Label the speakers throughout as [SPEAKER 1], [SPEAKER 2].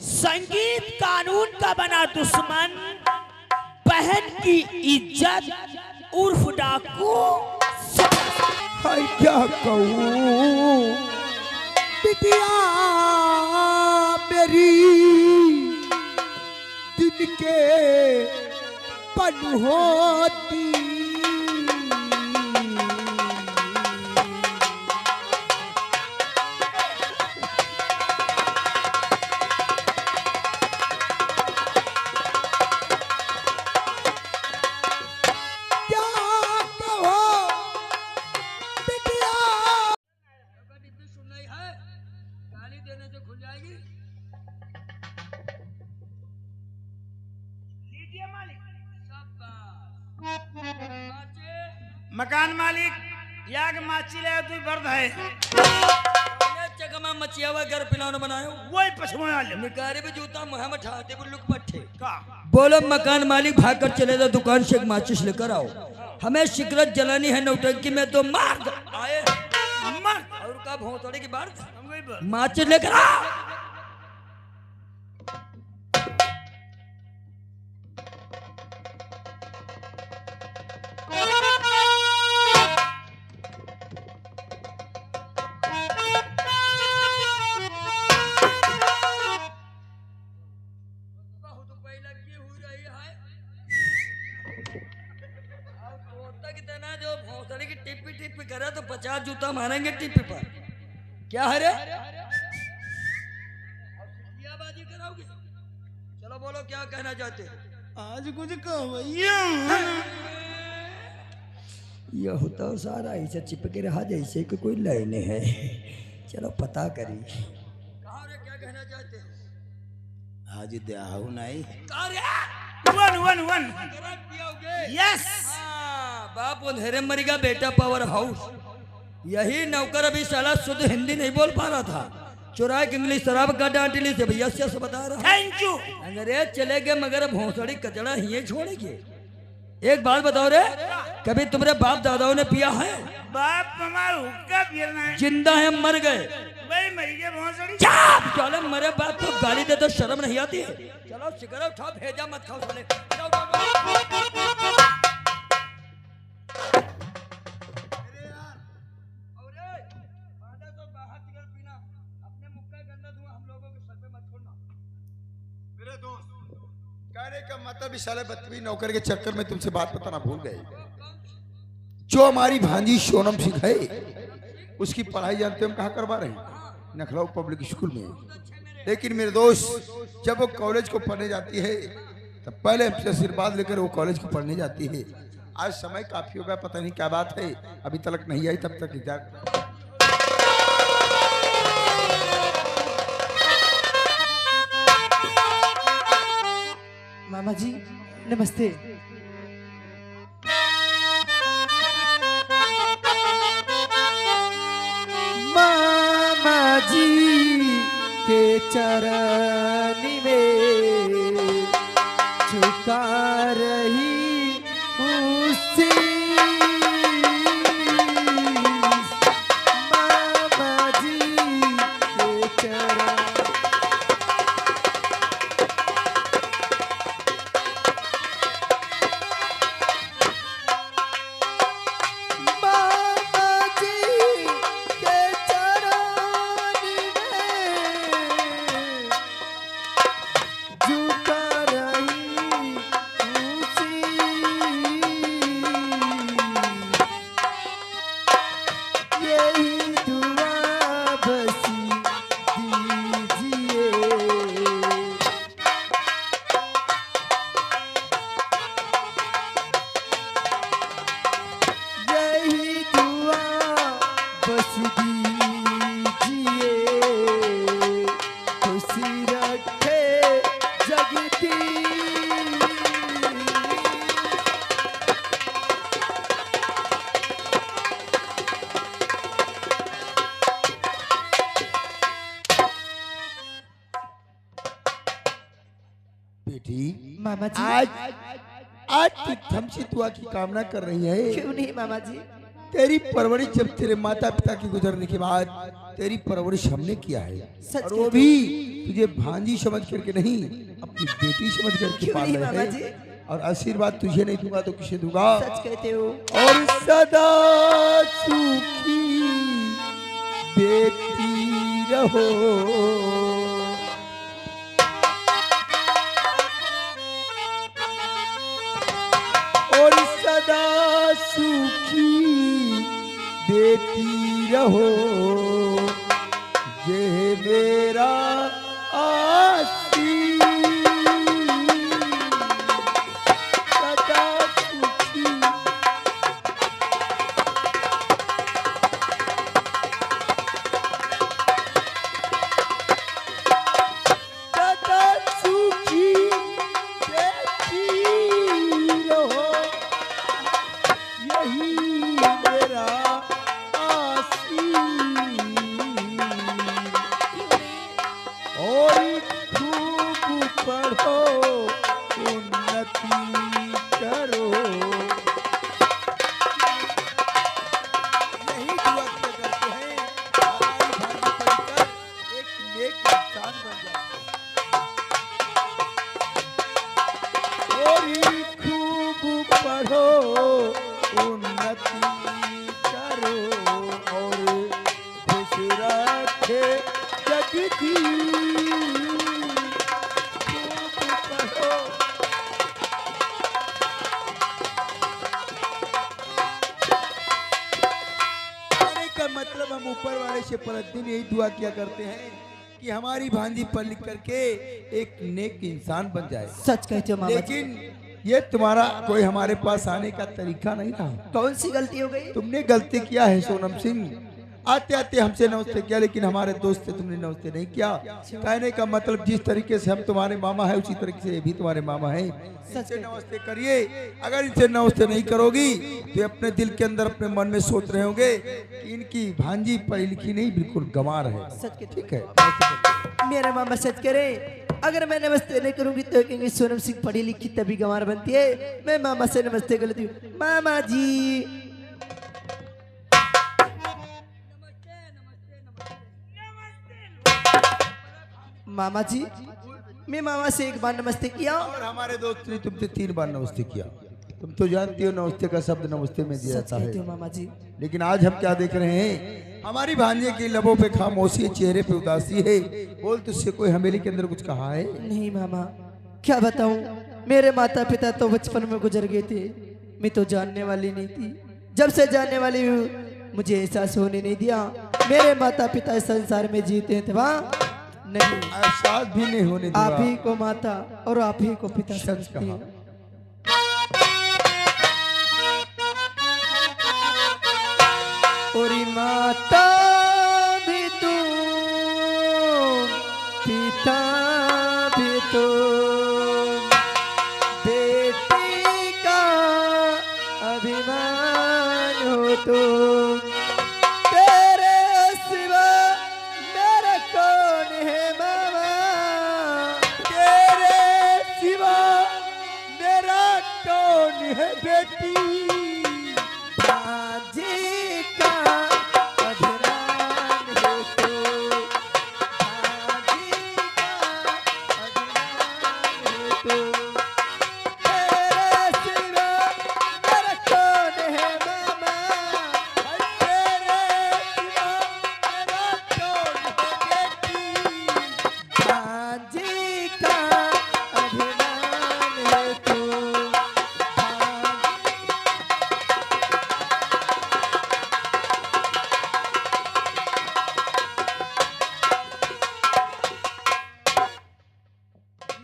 [SPEAKER 1] संगीत कानून का बना दुश्मन, बहन की इज्जत उर्फ डाकू।
[SPEAKER 2] हाय क्या कहूँ बिटिया मेरी, दिन के पल होती।
[SPEAKER 1] मकान मालिक याग माची ले तू बर्द है
[SPEAKER 3] चकमा मचियावा घर पिलानो बनायो
[SPEAKER 1] वही पछुआ वाले
[SPEAKER 3] निकारे भी जूता मुंह में ठाते बुल्लुक पट्टे
[SPEAKER 1] का।
[SPEAKER 3] बोलो मकान मालिक भागकर चले जा दुकान से एक माचिस लेकर आओ, हमें सिगरेट जलानी है नौटंकी में तो मार दो। आए
[SPEAKER 1] मर
[SPEAKER 3] और का भौंतड़े की बात
[SPEAKER 1] हम वही बोल।
[SPEAKER 3] माचिस लेकर आओ। जो भौंसड़ी की टिप्पी टिप्पी करे तो 50 जूता मारेंगे टिप्पी पर। क्या है रे? बाजी कराओगे? चलो बोलो क्या कहना चाहते?
[SPEAKER 1] आज कुछ कहो
[SPEAKER 3] यह होता सारा ऐसे चिपके रहा जैसे कि कोई लाइने है। चलो पता करी कहाँ रे, क्या कहना चाहते हो?
[SPEAKER 2] आज देहाऊ नहीं
[SPEAKER 3] कहाँ रे?
[SPEAKER 1] वन वन वन यस
[SPEAKER 3] बाप अंधेरे मरेगा बेटा पावर हाउस। यही नौकर अभी साला शुद्ध हिंदी नहीं बोल पा रहा था, चुरा के इंग्लिश शराब का डांटली से भैया से बता रहा।
[SPEAKER 1] Thank you.
[SPEAKER 3] अंग्रेज चले गए मगर भौंसड़ी कचड़ा ही छोड़ेंगे। एक बात बताओ रे, कभी तुम्हारे बाप दादाओं ने पिया है?
[SPEAKER 1] बाप हमारा हुक्का पीना है।
[SPEAKER 3] जिंदा है मर गए
[SPEAKER 1] वही मरी के भौंसड़ी।
[SPEAKER 3] चलो मरे बाप को गाली दे तो शर्म नहीं आती है? चलो सिगरेट उठाओ, भेजा मत खाओ साले।
[SPEAKER 2] कहने का मतलब इस साले बदतमीज नौकर के चक्कर में तुमसे बात बताना भूल गए। जो हमारी भांजी सोनम सिंह है उसकी पढ़ाई जानते हम कहाँ करवा रहे हैं? नखलऊ पब्लिक स्कूल में। लेकिन मेरे दोस्त जब वो कॉलेज को पढ़ने जाती है तब पहले हमसे आशीर्वाद लेकर वो कॉलेज को पढ़ने जाती है। आज समय काफी हो गया, पता नहीं क्या बात है, अभी तक नहीं आई, तब तक इंतजार।
[SPEAKER 4] मामा जी नमस्ते। मामा जी के चरण में झुका रही उसी मामा जी के चरण।
[SPEAKER 2] बेटी
[SPEAKER 4] मामा जी
[SPEAKER 2] आज आज तू हमसे दुआ की कामना कर रही है।
[SPEAKER 4] क्यों नहीं मामा जी?
[SPEAKER 2] तेरी परवरिश जब तेरे माता पिता के गुजरने के बाद तेरी परवरिश हमने किया है,
[SPEAKER 4] सच
[SPEAKER 2] और वो
[SPEAKER 4] कहते
[SPEAKER 2] भी तुझे भांजी समझ करके नहीं, अपनी बेटी समझ करके
[SPEAKER 4] क्यों
[SPEAKER 2] पाल
[SPEAKER 4] नहीं
[SPEAKER 2] रहे
[SPEAKER 4] मामा
[SPEAKER 2] हैं।
[SPEAKER 4] जी?
[SPEAKER 2] और आशीर्वाद तुझे नहीं दूंगा तो किसे दूंगा?
[SPEAKER 4] सच कहते हो।
[SPEAKER 2] और सदा सुखी बेटी रहो। और सदा सुखी बेटी रहो, ये मेरा आसी। सदा सुखी सदा सुखी बेटी रहो, यही मेरा आसी। और खूब पढ़ो, उन्नति करो। यही दुआ किया करते हैं, हमारी भांति पढ़कर एक नेक इंसान बन जाए। और खूब पढ़ो, उन्नति करो, और खुश रखे जगती। खूब पढ़ो। कहने का मतलब हम ऊपर वाले से प्रतिदिन यही दुआ किया करते हैं कि हमारी भांजी पढ़ लिख करके एक नेक इंसान बन जाए।
[SPEAKER 4] सच कहते हो मामा जी।
[SPEAKER 2] लेकिन ये तुम्हारा कोई हमारे पास आने का तरीका नहीं था।
[SPEAKER 4] कौन सी गलती हो गई?
[SPEAKER 2] तुमने गलती किया है सोनम सिंह, आते आते हमसे नमस्ते किया, लेकिन हमारे दोस्त से तुमने नमस्ते नहीं किया। कहने का मतलब जिस तरीके से हम तुम्हारे मामा है उसी तरीके से ये भी तुम्हारे मामा है। इनसे नमस्ते करिए। अगर इनसे नमस्ते नहीं करोगी तो अपने दिल के अंदर अपने मन में सोच रहे होंगे कि इनकी भांजी पढ़ी लिखी नहीं, बिल्कुल गंवार है।
[SPEAKER 4] सच कहते
[SPEAKER 2] ठीक है,
[SPEAKER 4] हो। मेरे मामा सच करे, अगर मैं नमस्ते नहीं करूंगी तो कहेंगे सोनम सिंह पढ़ी लिखी तभी गंवार बनती है। मैं मामा से नमस्ते कर लेती हूँ। मामा जी मामा जी, मैं मामा से एक बार नमस्ते किया।
[SPEAKER 2] और हमारे दोस्त ने तुमसे 3 बार नमस्ते किया। तुम तो जानती हो नमस्ते का शब्द नमस्ते में दिया
[SPEAKER 4] सच
[SPEAKER 2] जाता
[SPEAKER 4] कहते हो
[SPEAKER 2] है।
[SPEAKER 4] मामा जी।
[SPEAKER 2] लेकिन आज हम क्या देख रहे हैं, हमारी भांजे की लबों पे खामोशी, चेहरे पे उदासी है। बोल, तुझसे कोई हवेली के अंदर कुछ कहा है?
[SPEAKER 4] नहीं मामा, क्या बताऊं, मेरे माता पिता तो बचपन में गुजर गए थे। मैं तो जानने वाली नहीं थी। जब से जानने वाली हूँ मुझे एहसास होने नहीं दिया मेरे माता पिता इस संसार में जीते हैं। वहाँ नहीं,
[SPEAKER 2] एहसास भी नहीं होने दिया।
[SPEAKER 4] आप ही को माता और आप ही को पिता
[SPEAKER 2] सच
[SPEAKER 4] समझती
[SPEAKER 2] कहा।
[SPEAKER 4] हूँ। और माता भी तू, पिता भी तू, बेटी का अभिमान हो तू। तेरे सिवा मेरा कौन है मामा, तेरे सिवा मेरा कौन है बेटी। भांजी का अभिमान हो तू, भांजी का अभिमान हो तू। तेरे सिवा मेरा कौन है मामा, तेरे सिवा मेरा कौन है बेटी। भांजी का अभिमान हो तू,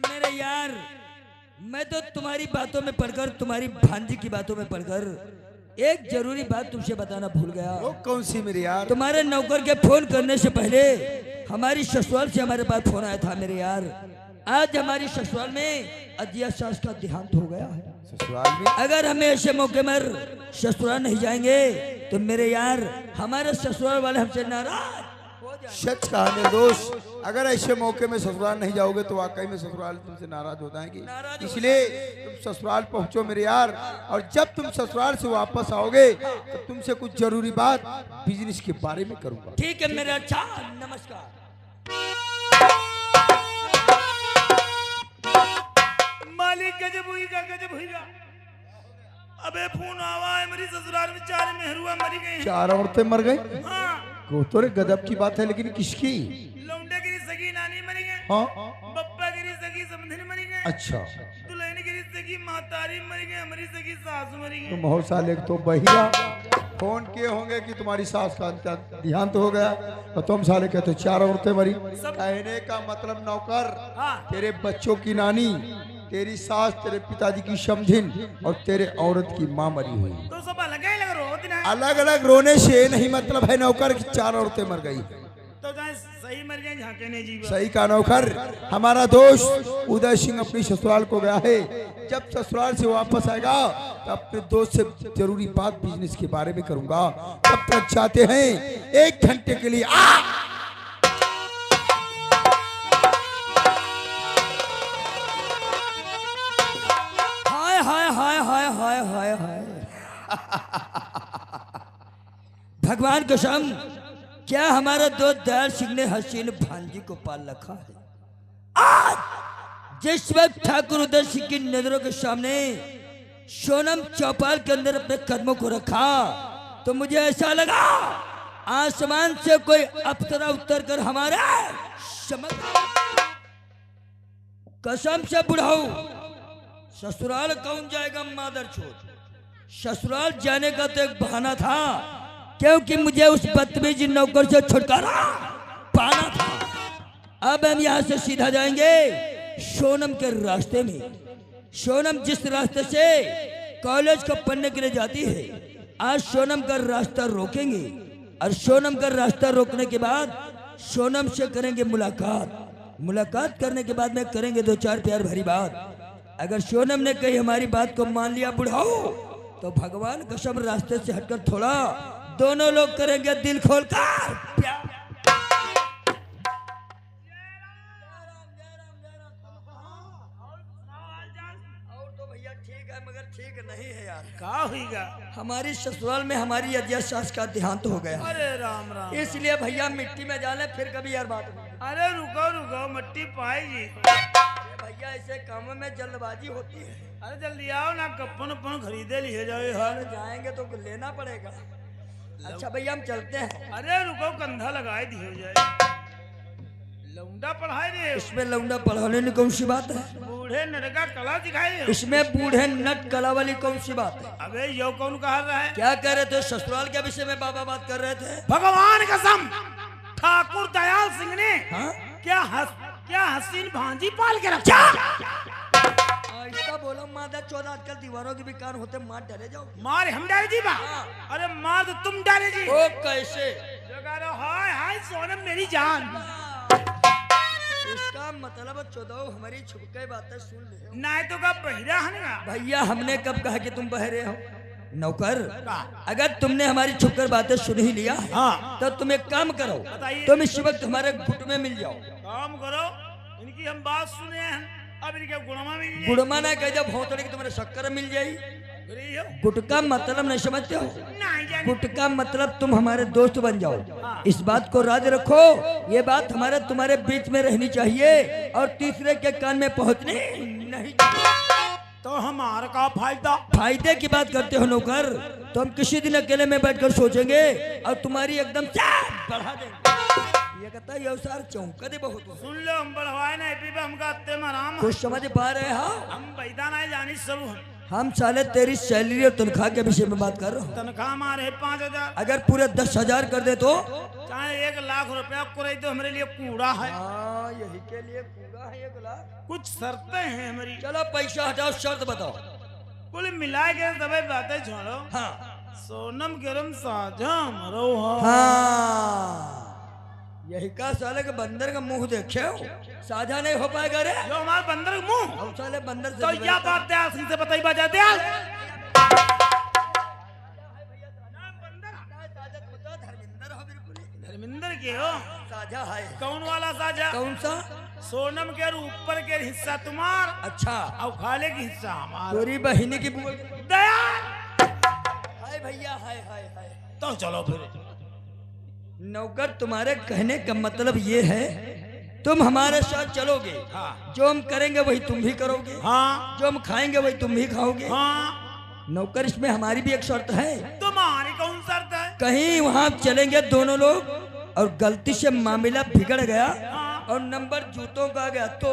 [SPEAKER 3] मेरे यार, मैं तो तुम्हारी बातों में पढ़कर, तुम्हारी भांजी की बातों में पढ़कर एक जरूरी बात तुमसे बताना भूल गया।
[SPEAKER 2] वो कौन सी मेरे यार?
[SPEAKER 3] तुम्हारे नौकर के फोन करने से पहले हमारी ससुराल से हमारे पास फोन आया था मेरे यार। आज हमारी ससुराल में अजिया सास का देहांत हो गया है।
[SPEAKER 2] ससुराल में?
[SPEAKER 3] अगर हमें ऐसे मौके पर ससुराल नहीं जाएंगे तो मेरे यार हमारे ससुराल वाले हमसे नाराज हो जाएंगे।
[SPEAKER 2] सच कहा निर्दोष। अगर ऐसे मौके में ससुराल नहीं जाओगे तो वाकई में ससुराल तुमसे नाराज हो जाएंगे।
[SPEAKER 3] नाराज हो
[SPEAKER 2] इसलिए तुम ससुराल पहुंचो मेरे यार, और जब तुम ससुराल से वापस आओगे तो तुमसे कुछ जरूरी बात बिजनेस के बारे में करूंगा।
[SPEAKER 3] ठीक है मेरा अच्छा, नमस्कार।
[SPEAKER 1] मालिक गजब हुईगा, गजब हुईगा। अबे फोन आवा है मेरी ससुराल में 4 मेहरुआ मरी गए हैं।
[SPEAKER 2] 4 औरतें मर गई।
[SPEAKER 1] हाँ,
[SPEAKER 2] वो तो रे गजब की बात है, लेकिन किसकी?
[SPEAKER 1] लौंडे गिरी सगी नानी मरी गए,
[SPEAKER 2] हाँ
[SPEAKER 1] बप्पा गिरी सगी समधिन मरी गए,
[SPEAKER 2] अच्छा,
[SPEAKER 1] दुल्हन गिरी सगी महतारी मरी गए, हमारी सगी सासू मरी गए।
[SPEAKER 2] तुम हो साले तो बहिरा फोन किए होंगे कि तुम्हारी सास का देहांत हो गया, और तुम साले कहते हो 4 औरतें मरी। कहने का मतलब नौकर,
[SPEAKER 1] हाँ।
[SPEAKER 2] तेरे बच्चों की नानी, तेरी सास, तेरे पिताजी की समधिन और तेरे औरत की माँ मरी हुई।
[SPEAKER 1] तो सब अलग ही लग रोती ना।
[SPEAKER 2] अलग अलग रोने से नहीं मतलब है नौकर की 4 औरतें मर गई।
[SPEAKER 1] तो जहाँ सही मर गए झांके ने जीवा।
[SPEAKER 2] सही का नौकर। हमारा दोस्त उदय सिंह अपनी ससुराल को गया है, जब ससुराल से वापस आएगा तो अपने दोस्त से जरूरी बात बिजनेस के बारे में करूंगा। तब तक चाहते हैं 1 घंटे के लिए
[SPEAKER 3] हाय हाय हाय हाय हाय हाय हाय भगवान कसम, क्या हमारा दोस्त दयाल सिंह ने हसीन भांजी को पाल रखा है। आज जिस वक्त ठाकुर उदय सिंह की नजरों के सामने सोनम चौपाल के अंदर अपने कदमों को रखा तो मुझे ऐसा लगा आसमान से कोई अप्सरा उतर कर हमारे कसम से बुढ़ाऊ ससुराल कौन जाएगा मादर छोड़। ससुराल जाने का तो एक बहाना था, क्योंकि मुझे उस बदतमीज नौकर से छुटकारा पाना था। अब हम यहाँ से सीधा जाएंगे सोनम के रास्ते में। सोनम जिस रास्ते से कॉलेज को पढ़ने के लिए जाती है, आज सोनम का रास्ता रोकेंगे, और सोनम का रास्ता रोकने के बाद सोनम से करेंगे मुलाकात। मुलाकात करने के बाद में करेंगे 2-4 प्यार भरी बात। अगर सोनम ने कही हमारी बात को मान लिया बुढ़ाओ, तो भगवान कसम रास्ते से हटकर थोड़ा दोनों लोग करेंगे दिल खोलकर प्यार। और तो भैया ठीक है, मगर ठीक नहीं है यार।
[SPEAKER 1] का हुईगा?
[SPEAKER 3] हमारी ससुराल में हमारी अजिया सास का देहांत हो गया,
[SPEAKER 1] अरे राम राम।
[SPEAKER 3] इसलिए भैया मिट्टी में डाले, फिर कभी यार बात होगी।
[SPEAKER 1] अरे रुको रुको, मट्टी पाएगी।
[SPEAKER 3] भैया ऐसे कामों में जल्दबाजी होती है।
[SPEAKER 1] अरे जल्दी आओ ना, कप्पन उप्पन खरीदे लिए जाओ यार।
[SPEAKER 3] जाएंगे तो लेना पड़ेगा। अच्छा भैया हम चलते हैं।
[SPEAKER 1] अरे रुको, कंधा लगाए दिए जाए। लौंडा पढ़ाए रे,
[SPEAKER 3] इसमें लौंडा पढ़ाने में कौन सी बात है?
[SPEAKER 1] बूढ़े नरका कला दिखाए।
[SPEAKER 3] इसमें बूढ़े नट कला वाली कौन सी बात है?
[SPEAKER 1] अबे यो कौन कह रहा है?
[SPEAKER 3] क्या कह रहे थे? ससुराल के विषय में बाबा बात कर रहे थे।
[SPEAKER 1] भगवान कसम, ठाकुर दयाल सिंह ने
[SPEAKER 3] हाँ?
[SPEAKER 1] क्या हसीन भांजी पाल के रखा।
[SPEAKER 3] ऐसा बोलो मादा 14, आजकल दीवारों के भी कान होते, मार डरे जाओ।
[SPEAKER 1] मार हम डाले जी बा। अरे मार तो तुम डाले जी।
[SPEAKER 3] ओ कैसे?
[SPEAKER 1] हाय हाय सोनम मेरी जान।
[SPEAKER 3] इसका मतलब 14 हमारी छुपके बातें सुन ले।
[SPEAKER 1] ना तो का बहिरा है ना।
[SPEAKER 3] भैया हमने कब कहा कि तुम बहरे हो? नौकर, अगर तुमने हमारी छुपकर बातें सुन ही लिया,
[SPEAKER 1] हाँ।
[SPEAKER 3] तो तुम एक काम करो,
[SPEAKER 1] बताइए।
[SPEAKER 3] तुम इस वक्त हमारे घुट में मिल जाओ।
[SPEAKER 1] काम करो, इनकी हम बात सुने हैं, अब इनके गुणमा मिल जाए।
[SPEAKER 3] गुड़मा ना कह जब भोतड़ी की तुम्हारे शक्कर मिल जाई।
[SPEAKER 1] गरीब हो?
[SPEAKER 3] गुटका मतलब नहीं समझते हो?
[SPEAKER 1] नहीं जाने।
[SPEAKER 3] गुटका मतलब तुम हमारे दोस्त बन जाओ। इस बात को राज रखो, ये बात हमारे तुम्हारे बीच में रहनी चाहिए और तीसरे के कान में पहुंचनी नहीं चाहिए।
[SPEAKER 1] तो हमारा का फायदा?
[SPEAKER 3] फायदे की बात करते हो नौकर, तो हम किसी दिन अकेले में बैठकर सोचेंगे और तुम्हारी एकदम बढ़ा देंगे। ये कहता है सार चौंका दे बहुत।
[SPEAKER 1] सुन लो, हम बढ़वाए ना एपी पे हमका अत्ते में आराम।
[SPEAKER 3] कुछ समझ पा रहे हो?
[SPEAKER 1] हम बैठा नहीं जानी सब।
[SPEAKER 3] हम साले तेरी सैलरी और तनख्वाह के विषय में बात कर रहे हो।
[SPEAKER 1] तनख्वाह हमारे 5,000।
[SPEAKER 3] अगर पूरे 10,000 कर दे तो
[SPEAKER 1] चाहे 1 लाख रुपया करे तो हमारे लिए कूड़ा है।
[SPEAKER 3] हाँ, यही के लिए पूरा है 1 लाख।
[SPEAKER 1] कुछ शर्तें हैं हमारी।
[SPEAKER 3] चलो पैसा हटाओ, शर्त बताओ।
[SPEAKER 1] कुल मिला के सभी बातें छोड़ो।
[SPEAKER 3] हाँ
[SPEAKER 1] सोनम गरम साझा मरो।
[SPEAKER 3] हाँ, यही का साले के बंदर का मुंह देखे हो, साझा नहीं हो पाएगा रे।
[SPEAKER 1] जो हमारे बंदर का मुंह,
[SPEAKER 3] हम साले बंदर से
[SPEAKER 1] तो क्या बात है असली से बताई बात जाते हैं। धर्मिंदर के हो?
[SPEAKER 3] साझा है।
[SPEAKER 1] कौन वाला साझा?
[SPEAKER 3] कौन सा?
[SPEAKER 1] सोनम के ऊपर के हिस्सा तुम्हार
[SPEAKER 3] अच्छा,
[SPEAKER 1] और खाले की हिस्सा हमारा।
[SPEAKER 3] तोरी बहिनी की बुआ।
[SPEAKER 1] दया
[SPEAKER 3] हाय भैया, हाय हाय हाय।
[SPEAKER 1] तो चलो फिर।
[SPEAKER 3] नौकर, तुम्हारे कहने का मतलब ये है तुम हमारे साथ चलोगे।
[SPEAKER 1] हाँ।
[SPEAKER 3] जो हम करेंगे वही तुम भी करोगे।
[SPEAKER 1] हाँ
[SPEAKER 3] जो हम खाएंगे वही तुम भी खाओगे।
[SPEAKER 1] हाँ।
[SPEAKER 3] नौकर, इसमें हमारी भी एक शर्त है।
[SPEAKER 1] तुम्हारी कौन शर्त है?
[SPEAKER 3] कहीं वहां चलेंगे दोनों लोग और गलती से मामला बिगड़ गया और नंबर जूतों का आ गया तो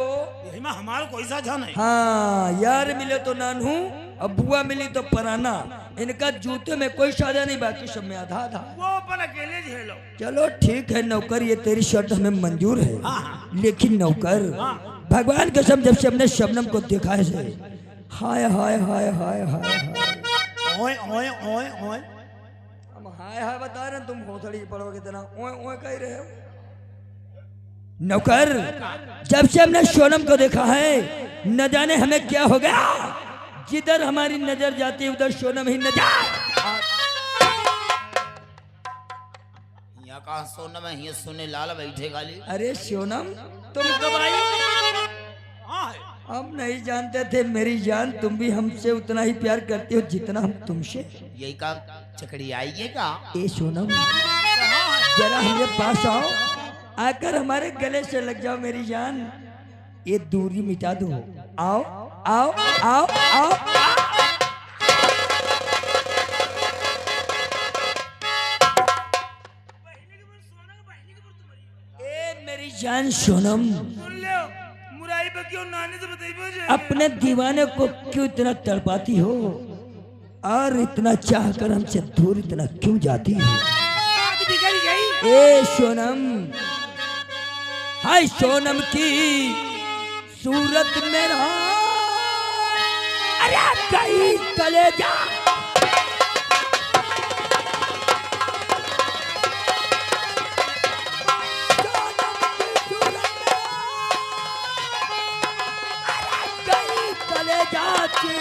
[SPEAKER 1] यही में हमारा कोई साझा नहीं।
[SPEAKER 3] हाँ, यार मिले तो नानू और बुआ मिली तो पराना। इनका जूते में कोई साझा नहीं, बाकी सब में आधा आधा।
[SPEAKER 1] वो अपन अकेले झेलो।
[SPEAKER 3] चलो ठीक है नौकर, ये तेरी शर्त हमें मंजूर है।
[SPEAKER 1] हाँ।
[SPEAKER 3] लेकिन नौकर,
[SPEAKER 1] हाँ।
[SPEAKER 3] भगवान कसम जब से हमने शबनम को देखा है से हाय हाय हाय हाय हाय
[SPEAKER 1] ओए ओए ओए ओए।
[SPEAKER 3] हम हाय हाय बता रहे हैं, तुम भोसड़ी पड़ोगे इतना ओए ओए कह रहे हो। नौकर, जब से हमने सोनम को देखा है न जाने हमें क्या हो गया, जिधर हमारी नजर जाती है उधर सोनम ही नजर।
[SPEAKER 5] यहाँ कहाँ सोनम है, यहाँ सोने लाल बैठे गाली।
[SPEAKER 3] अरे सोनम, तुम कब आई?
[SPEAKER 1] हाँ है।
[SPEAKER 3] हम नहीं जानते थे मेरी जान, तुम भी हमसे उतना ही प्यार करती हो जितना हम तुमसे।
[SPEAKER 5] यही का चकड़ी आई है का?
[SPEAKER 3] ए सोनम, जरा हमारे पास आओ, आकर हमारे गले से लग जाओ मेरी जान, ये दूरी मिटा दो। आओ आओ आओ आओ। ए मेरी जान सोनम,
[SPEAKER 1] सुन लो, मुराई पे क्यों नानी से बताइए।
[SPEAKER 3] अपने दीवाने को क्यों इतना तड़पाती हो और इतना चाह कर हमसे दूर इतना क्यों जाती हो?
[SPEAKER 1] बात बिगड़ गई।
[SPEAKER 3] ए सोनम, हाय सोनम की सूरत मेरा अरे कहीं कलेजा। सोनम की सूरत अरे कहीं कलेजा की।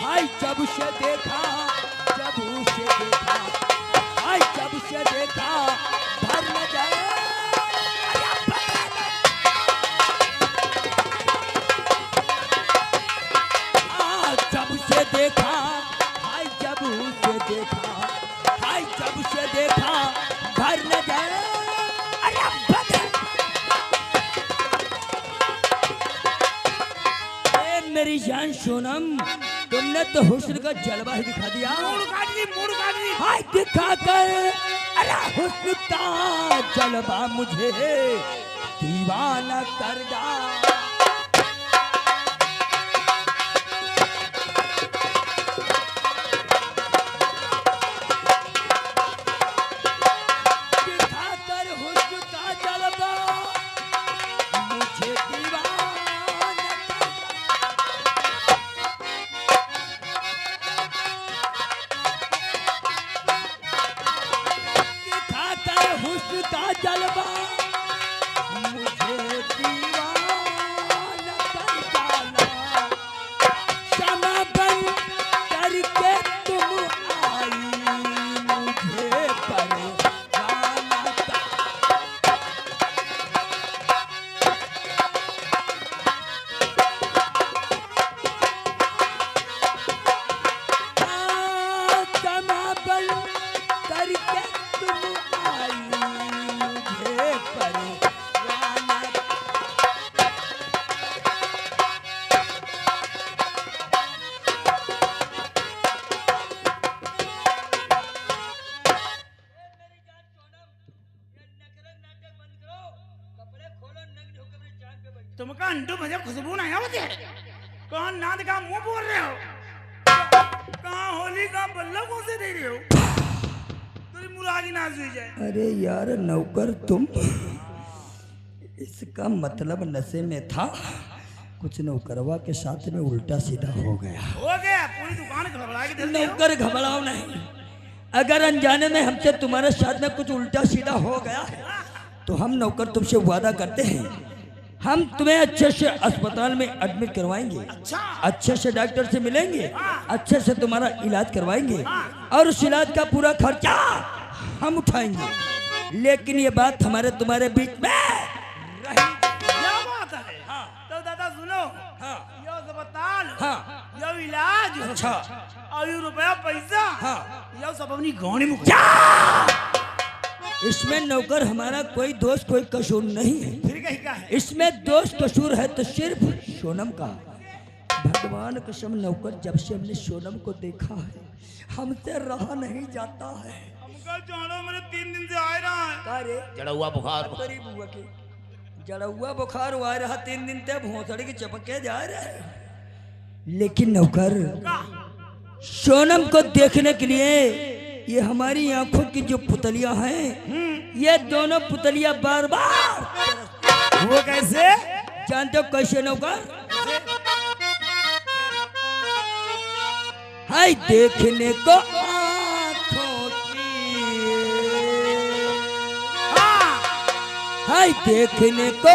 [SPEAKER 3] हाय जब से देखा, जब से देखा, हाय जब से देखा भर न जाए। जब से देखा, हाय जब से देखा, हाय जब से देखा भर न जाए। अरे बदल ए मेरी जान सोनम, तुमने तो हुस्न का जलवा ही दिखा दिया।
[SPEAKER 1] मूड काट दी, मूड काट दी।
[SPEAKER 3] हाय दिखा कर अरे हुस्न का जलवा मुझे दीवाना कर डाल। दिखा कर हुस्न का जलवा मुझे दीवाना कर दिखा कर हुस्न का जलवा मुझे दीवाना कर डाला। क्षमा बन करके तुम आई मुझे परवाना कर। क्षमा बन करके तुम आई मुझे परवाना कर।
[SPEAKER 1] तुमका अंडू भजा खुशबू नहीं होती है। कहाँ नाद का मुंह बोल रहे हो? कहाँ होली का बल्ला कौन से दे रहे हो? तेरी मुरादी नाज हुई जाए।
[SPEAKER 3] अरे यार नौकर, तुम इसका मतलब नशे में था, कुछ नौकरवा के साथ में उल्टा सीधा हो गया।
[SPEAKER 1] हो गया, पूरी दुकान घबरा के दे
[SPEAKER 3] नौकर घबराओ नहीं, अगर अनजाने में हमसे तुम्हारे साथ में कुछ उल्टा सीधा हो गया है तो हम नौकर तुमसे वादा करते हैं, हम तुम्हें अच्छे से अस्पताल में एडमिट करवाएंगे, अच्छे से डॉक्टर से मिलेंगे, अच्छे से तुम्हारा इलाज करवाएंगे और उस इलाज का पूरा खर्चा हम उठाएंगे। लेकिन ये बात हमारे तुम्हारे बीच में रही।
[SPEAKER 1] क्या बात है?
[SPEAKER 3] हाँ।
[SPEAKER 1] तो दादा सुनो,
[SPEAKER 3] हाँ।
[SPEAKER 1] यो अस्पताल,
[SPEAKER 3] हाँ।
[SPEAKER 1] यो इलाज,
[SPEAKER 3] अच्छा।
[SPEAKER 1] और यो रुपया पैसा,
[SPEAKER 3] हाँ।
[SPEAKER 1] यो सब अपनी गौणी में
[SPEAKER 3] इसमें नौकर हमारा कोई दोष कोई कसूर नहीं है।
[SPEAKER 1] फिर कहीं का है?
[SPEAKER 3] इसमें दोष कसूर है तो सिर्फ सोनम का। भगवान कसम नौकर, जब से हमने सोनम को देखा है हमसे रहा नहीं जाता है।
[SPEAKER 1] हमका जानो मेरे 3 दिन से आ रहा है।
[SPEAKER 3] का रे?
[SPEAKER 5] जड़ा हुआ बुखार
[SPEAKER 3] तेरी बुआ के जड़ुआ बुखार हुआ रहा 3 दिन तक भोंसड़ी की चपके जा रहे। लेकिन नौकर सोनम को देखने के लिए ये हमारी आंखों की जो पुतलियां हैं, ये दोनों पुतलियां बार बार
[SPEAKER 1] वो कैसे?
[SPEAKER 3] जानते हो कैसे नौकर? हाय देखने को आंखों की, हाय देखने को